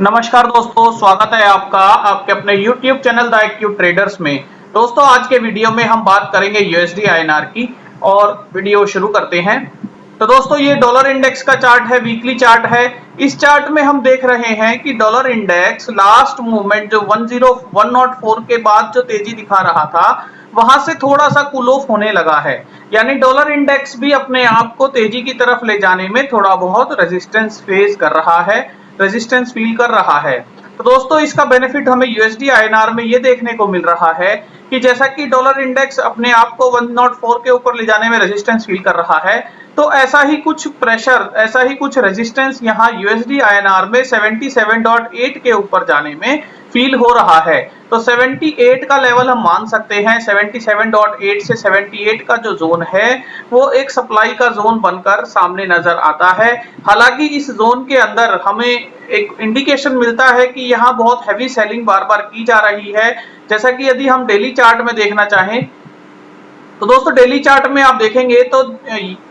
नमस्कार दोस्तों, स्वागत है आपका आपके अपने YouTube channel the active traders में। दोस्तों, आज के वीडियो में हम बात करेंगे यूएसडी आईएनआर की और वीडियो शुरू करते हैं। तो दोस्तों, ये डॉलर इंडेक्स का चार्ट है, वीकली चार्ट है। इस चार्ट में हम देख रहे हैं कि डॉलर इंडेक्स लास्ट मूवमेंट जो 104 के बाद जो तेजी दिखा रहा था, वहां से थोड़ा सा कूल ऑफ होने लगा है। यानी डॉलर इंडेक्स भी अपने आप को तेजी की तरफ ले जाने में थोड़ा बहुत रेजिस्टेंस फेस कर रहा है, रेजिस्टेंस फील कर रहा है। तो दोस्तों, इसका बेनिफिट हमें यूएसडी आईएनआर में ये देखने को मिल रहा है कि जैसा कि डॉलर इंडेक्स अपने आप को 104 के ऊपर ले जाने में रेजिस्टेंस फील कर रहा है, तो ऐसा ही कुछ प्रेशर, ऐसा ही कुछ रेजिस्टेंस यहाँ यूएसडी आईएनआर में 77.8 के ऊपर जाने में फील हो रहा है। तो 78 का लेवल हम मान सकते हैं। 77.8 से 78 का जो जोन है वो एक सप्लाई का जोन बनकर सामने नजर आता है। हालांकि इस जोन के अंदर हमें एक इंडिकेशन मिलता है कि यहाँ बहुत हैवी सेलिंग बार बार की जा रही है। जैसा कि यदि हम डेली चार्ट में देखना चाहें तो दोस्तों, डेली चार्ट में आप देखेंगे तो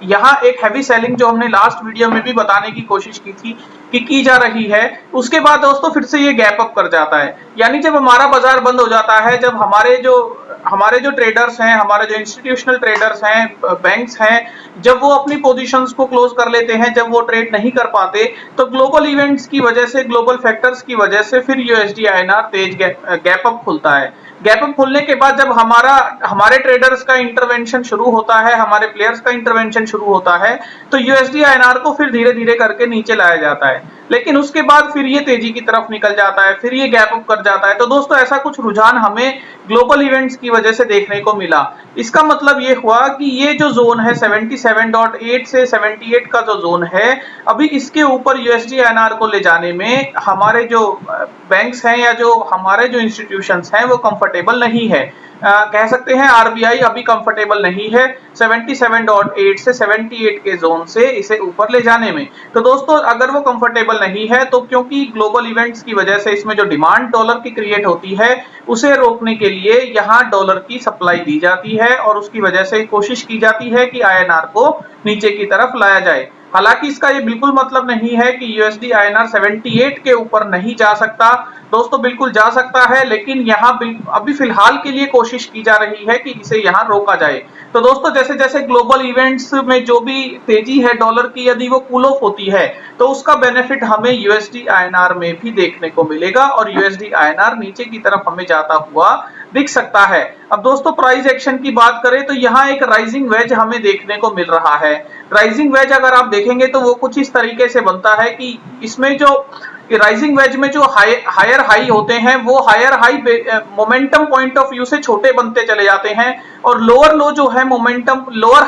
यहाँ एक हैवी सेलिंग जो हमने लास्ट वीडियो में भी बताने की कोशिश की थी कि की जा रही है, उसके बाद दोस्तों फिर से ये गैप अप कर जाता है। यानी जब हमारा बाजार बंद हो जाता है, जब हमारे जो ट्रेडर्स हैं, हमारे जो इंस्टीट्यूशनल ट्रेडर्स हैं, बैंक्स हैं, जब वो अपनी पोजीशंस को क्लोज कर लेते हैं, जब वो ट्रेड नहीं कर पाते, तो ग्लोबल इवेंट्स की वजह से, ग्लोबल फैक्टर्स की वजह से फिर यूएसडी आईएनआर तेज गैप अप खुलता है। गैप अप खुलने के बाद जब हमारे ट्रेडर्स का इंटरवेंशन शुरू होता है, हमारे प्लेयर्स का इंटरवेंशन शुरू होता है, तो यूएसडी आईएनआर को फिर धीरे धीरे करके नीचे लाया जाता है। लेकिन उसके बाद फिर ये तेजी की तरफ निकल जाता है, फिर ये गैप अप कर जाता है। तो दोस्तों, ऐसा कुछ रुझान हमें ग्लोबल इवेंट्स की वजह से देखने को मिला। इसका मतलब ये हुआ कि ये जो जोन है 77.8 से 78 का जो जोन है, अभी इसके ऊपर यूएसडी आईएनआर को ले जाने में हमारे जो बैंक्स हैं या जो हमारे जो इंस्टीट्यूशंस हैं वो कंफर्टेबल नहीं है। कह सकते हैं आरबीआई अभी कंफर्टेबल नहीं है 77.8 से 78 के जोन से इसे ऊपर ले जाने में। तो दोस्तों, अगर वो कंफर्टेबल नहीं है तो क्योंकि ग्लोबल इवेंट्स की वजह से इसमें जो डिमांड डॉलर की क्रिएट होती है, उसे रोकने के लिए यहाँ डॉलर की सप्लाई दी जाती है और उसकी वजह से कोशिश की जाती है कि आईएनआर को नीचे की तरफ लाया जाए। हालांकि इसका ये बिल्कुल मतलब नहीं है कि यूएसडी आईएनआर 78 के ऊपर नहीं जा सकता। दोस्तों, बिल्कुल जा सकता है, लेकिन यहाँ अभी फिलहाल के लिए कोशिश की जा रही है कि इसे यहाँ रोका जाए। तो दोस्तों, जैसे जैसे ग्लोबल इवेंट्स में जो भी तेजी है डॉलर की, यदि वो कूल ऑफ होती है, तो उसका बेनिफिट हमें यूएसडी आईएनआर में भी देखने को मिलेगा और यूएसडी आईएनआर नीचे की तरफ हमें जाता हुआ दिख सकता है। अब दोस्तों, प्राइस एक्शन की बात करें तो यहाँ एक राइजिंग वेज हमें देखने को मिल रहा है। राइजिंग वेज अगर आप देखेंगे तो वो कुछ इस तरीके से बनता है कि इसमें जो राइजिंग वेज में जो हायर हाई होते हैं, वो higher high momentum point of view से छोटे बनते चले जाते हैं और लोअर लो जो है लोअर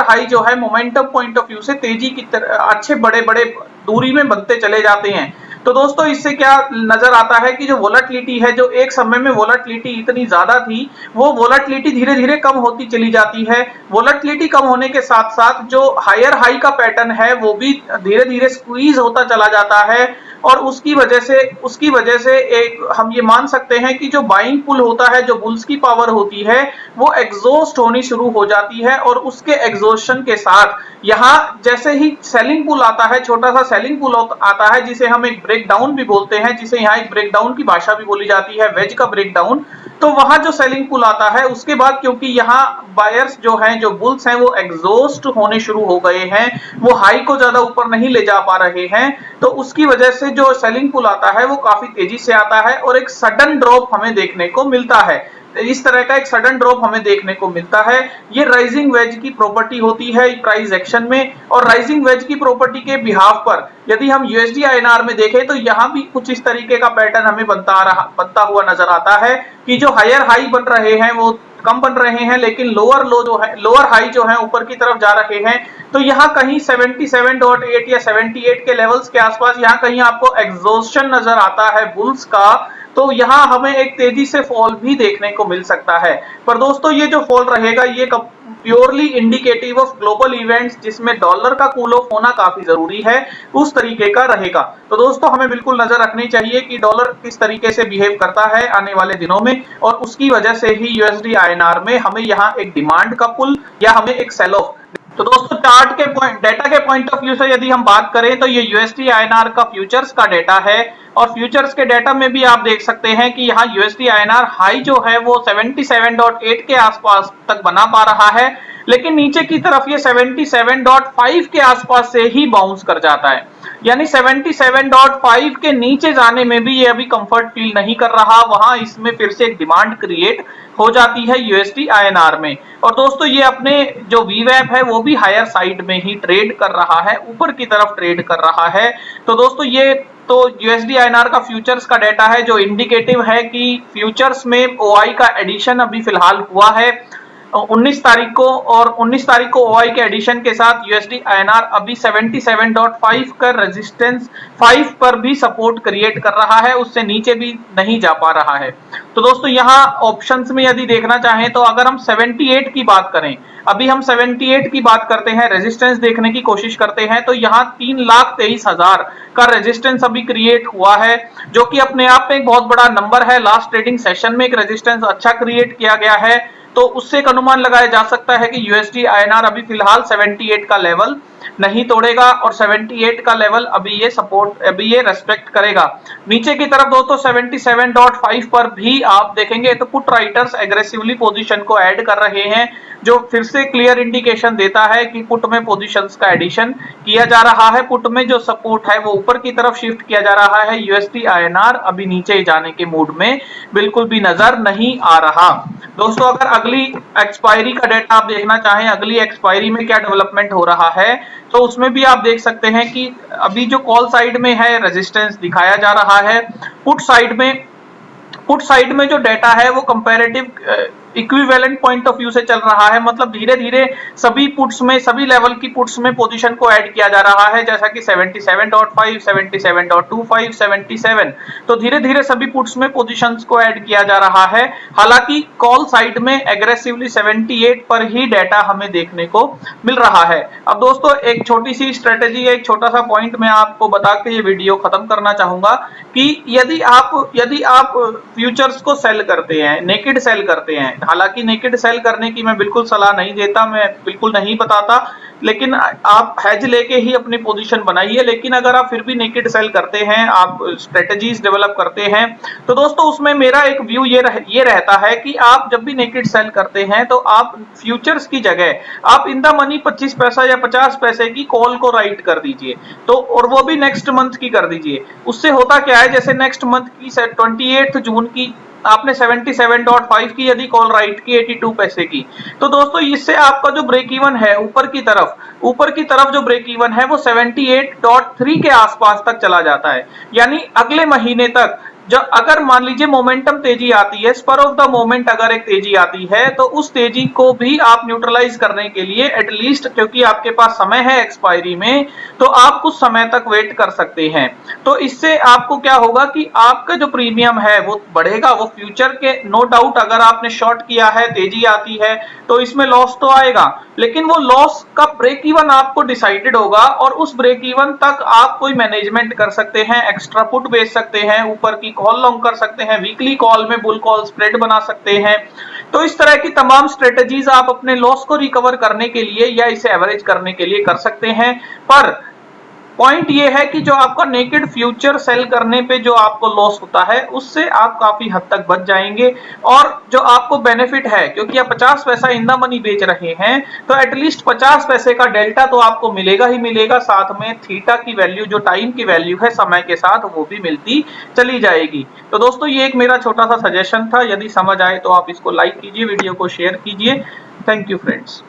हाई जो है मोमेंटम पॉइंट ऑफ व्यू से तेजी की अच्छे बड़े बड़े दूरी में बनते चले जाते हैं। तो दोस्तों, इससे क्या नजर आता है कि जो वोलेटिलिटी है, जो एक समय में वोलेटिलिटी इतनी ज्यादा थी, वो वोलेटिलिटी धीरे धीरे कम होती चली जाती है। वोलेटिलिटी कम होने के साथ साथ जो हायर हाई का पैटर्न है वो भी धीरे धीरे स्क्वीज होता चला जाता है और उसकी वजह से एक हम ये मान सकते हैं कि जो बाइंग पुल होता है, जो बुल्स की पावर होती है, वो एग्जॉस्ट होनी शुरू हो जाती है और उसके एग्जॉस्शन के साथ यहाँ जैसे ही सेलिंग पुल आता है, छोटा सा सेलिंग पुल आता है, जिसे हम एक ब्रेक डाउन भी बोलते हैं, जिसे यहाँ एक ब्रेक डाउन की भाषा भी बोली जाती है, वेज का ब्रेक डाउन। तो वहां जो सेलिंग पुल आता है, उसके बाद क्योंकि यहाँ बायर्स जो हैं, जो बुल्स हैं, वो एग्जॉस्ट होने शुरू हो गए हैं, वो हाई को ज्यादा ऊपर नहीं ले जा पा रहे हैं, तो उसकी वजह से जो सेलिंग पुल आता है वो काफी तेजी से आता है और एक सडन ड्रॉप हमें देखने को मिलता है। इस तरह का एक सडन ड्रॉप हमें देखने को मिलता है। ये राइजिंग वेज की प्रॉपर्टी होती है प्राइस एक्शन में। और राइजिंग वेज की प्रॉपर्टी के बिहाफ पर यदि हम यूएसडी आईएनआर में देखें तो यहाँ भी कुछ इस तरीके का पैटर्न हमें बनता हुआ नजर आता है कि जो हायर हाई बन रहे हैं वो कम बन रहे हैं, लेकिन लोअर हाई जो है ऊपर की तरफ जा रहे हैं। तो यहाँ कहीं 77.8 या 78 के लेवल्स के आसपास यहाँ कहीं आपको एग्जॉस्शन नजर आता है बुल्स का। तो यहाँ हमें एक तेजी से फॉल भी देखने को मिल सकता है। पर दोस्तों, ये जो फॉल रहेगा ये purely indicative of global events, जिसमें डॉलर का कूल ऑफ होना काफी जरूरी है, उस तरीके का रहेगा। तो दोस्तों, हमें बिल्कुल नजर रखनी चाहिए कि डॉलर किस तरीके से बिहेव करता है आने वाले दिनों में और उसकी वजह से ही यूएसडी आईएनआर में हमें यहाँ एक डिमांड का पुल या हमें एक सेल ऑफ। तो दोस्तों, डेटा के पॉइंट ऑफ व्यू से यदि हम बात करें तो ये यूएसडी आईएनआर का फ्यूचर्स का डेटा है और फ्यूचर्स के डेटा में भी आप देख सकते हैं कि यहाँ यूएसडी आईएनआर हाई जो है वो 77.8 के आसपास तक बना पा रहा है, लेकिन नीचे की तरफ ये 77.5 के आसपास से ही बाउंस कर जाता है। यानी 77.5 के नीचे जाने में भी ये अभी कंफर्ट फील नहीं कर रहा, वहां इसमें फिर से एक डिमांड क्रिएट हो जाती है यूएसडी आईएनआर में। और दोस्तों ये अपने जो वीवैप है वो भी हायर साइड में ही ट्रेड कर रहा है, ऊपर की तरफ ट्रेड कर रहा है। तो दोस्तों ये तो यूएसडी आईएनआर का फ्यूचर्स का डेटा है जो इंडिकेटिव है कि फ्यूचर्स में ओआई का एडिशन अभी फिलहाल हुआ है 19 तारीख को, और 19 तारीख को ओआई के एडिशन के साथ यूएसडी आईएनआर अभी 77.5 का रेजिस्टेंस 5 पर भी सपोर्ट क्रिएट कर रहा है, उससे नीचे भी नहीं जा पा रहा है। तो दोस्तों यहाँ ऑप्शंस में यदि देखना चाहें तो अगर हम 78 की बात करें, अभी हम 78 की बात करते हैं, रेजिस्टेंस देखने की कोशिश करते हैं, तो यहाँ 3,23,000 का रेजिस्टेंस अभी क्रिएट हुआ है, जो कि अपने आप में एक बहुत बड़ा नंबर है। लास्ट ट्रेडिंग सेशन में एक रेजिस्टेंस अच्छा क्रिएट किया गया है, तो उससे एक अनुमान लगाया जा सकता है कि यूएसडी आईएनआर अभी फिलहाल 78 का लेवल नहीं तोड़ेगा और 78 का लेवल अभी ये सपोर्ट, अभी ये रेस्पेक्ट करेगा। नीचे की तरफ दोस्तों 77.5 पर भी आप देखेंगे तो पुट राइटर्स एग्रेसिवली पोजीशन को ऐड कर रहे हैं, जो फिर से क्लियर इंडिकेशन देता है कि पुट में पोजीशंस का एडिशन किया जा रहा है। पुट में जो सपोर्ट है वो ऊपर की तरफ शिफ्ट किया जा रहा है, यूएसडी आईएनआर अभी नीचे जाने के मूड में बिल्कुल भी नजर नहीं आ रहा। दोस्तों अगर अगली एक्सपायरी का डेटा आप देखना चाहें, अगली एक्सपायरी में क्या डेवलपमेंट हो रहा है, तो उसमें भी आप देख सकते हैं कि अभी जो कॉल साइड में है रेजिस्टेंस दिखाया जा रहा है, पुट साइड में जो डेटा है वो comparative equivalent point of view से चल रहा है, मतलब धीरे धीरे सभी पुट्स में, सभी लेवल की पुट्स में पोजीशन को ऐड किया जा रहा है, जैसा कि 77.5, 77.25, 77, तो धीरे धीरे सभी पुट्स में पोजीशंस को ऐड किया जा रहा है। हालांकि कॉल साइड में एग्रेसिवली 78 पर ही डेटा हमें देखने को मिल रहा है। अब दोस्तों एक छोटी सी स्ट्रेटेजी, एक छोटा सा पॉइंट मैं आपको बता के ये वीडियो खत्म करना चाहूंगा कि यदि आप फ्यूचर्स को सेल करते हैं, नेकेड सेल करते हैं, हालांकि नेकेड सेल करने की मैं बिल्कुल सलाह नहीं देता, मैं बिल्कुल नहीं बताता, लेकिन आप हेज लेके ही अपनी पोजीशन बनाइए। लेकिन अगर आप फिर भी नेकेड सेल करते हैं, आप स्ट्रेटजीज डेवलप करते हैं, तो दोस्तों उसमें मेरा एक व्यू ये रहता है कि आप जब भी नेकेड सेल करते हैं तो आप फ्यूचर्स की जगह आप इन द मनी 25 पैसा या 50 पैसे की कॉल को राइट कर दीजिए, तो और वो भी नेक्स्ट मंथ की कर दीजिए। उससे होता क्या है, जैसे नेक्स्ट मंथ की 28 जून की आपने 77.5 की यदि कॉल राइट की 82 पैसे की, तो दोस्तों इससे आपका जो ब्रेक इवन है ऊपर की तरफ जो ब्रेक इवन है वो 78.3 के आसपास तक चला जाता है। यानी अगले महीने तक जब अगर मान लीजिए मोमेंटम तेजी आती है, स्पर ऑफ द मोमेंट अगर एक तेजी आती है, तो उस तेजी को भी आप न्यूट्रलाइज करने के लिए एटलीस्ट, क्योंकि आपके पास समय है एक्सपायरी में, तो आप कुछ समय तक वेट कर सकते हैं। तो इससे आपको क्या होगा कि आपका जो प्रीमियम है वो बढ़ेगा, वो फ्यूचर के नो डाउट अगर आपने शॉर्ट किया है, तेजी आती है तो इसमें लॉस तो आएगा, लेकिन वो लॉस का ब्रेक इवन आपको डिसाइडेड होगा और उस ब्रेक इवन तक आप कोई मैनेजमेंट कर सकते हैं, एक्स्ट्रा पुट बेच सकते हैं, ऊपर की कॉल लॉन्ग कर सकते हैं, वीकली कॉल में बुल कॉल स्प्रेड बना सकते हैं। तो इस तरह की तमाम स्ट्रेटजीज आप अपने लॉस को रिकवर करने के लिए या इसे एवरेज करने के लिए कर सकते हैं। पर पॉइंट ये है कि जो आपका नेकेड फ्यूचर सेल करने पे जो आपको लॉस होता है उससे आप काफी हद तक बच जाएंगे, और जो आपको बेनिफिट है, क्योंकि आप 50 पैसा इन द मनी बेच रहे हैं, तो एटलीस्ट 50 पैसे का डेल्टा तो आपको मिलेगा ही मिलेगा, साथ में थीटा की वैल्यू, जो टाइम की वैल्यू है समय के साथ, वो भी मिलती चली जाएगी। तो दोस्तों ये एक मेरा छोटा सा सजेशन था, यदि समझ आए तो आप इसको लाइक कीजिए, वीडियो को शेयर कीजिए। Thank you friends.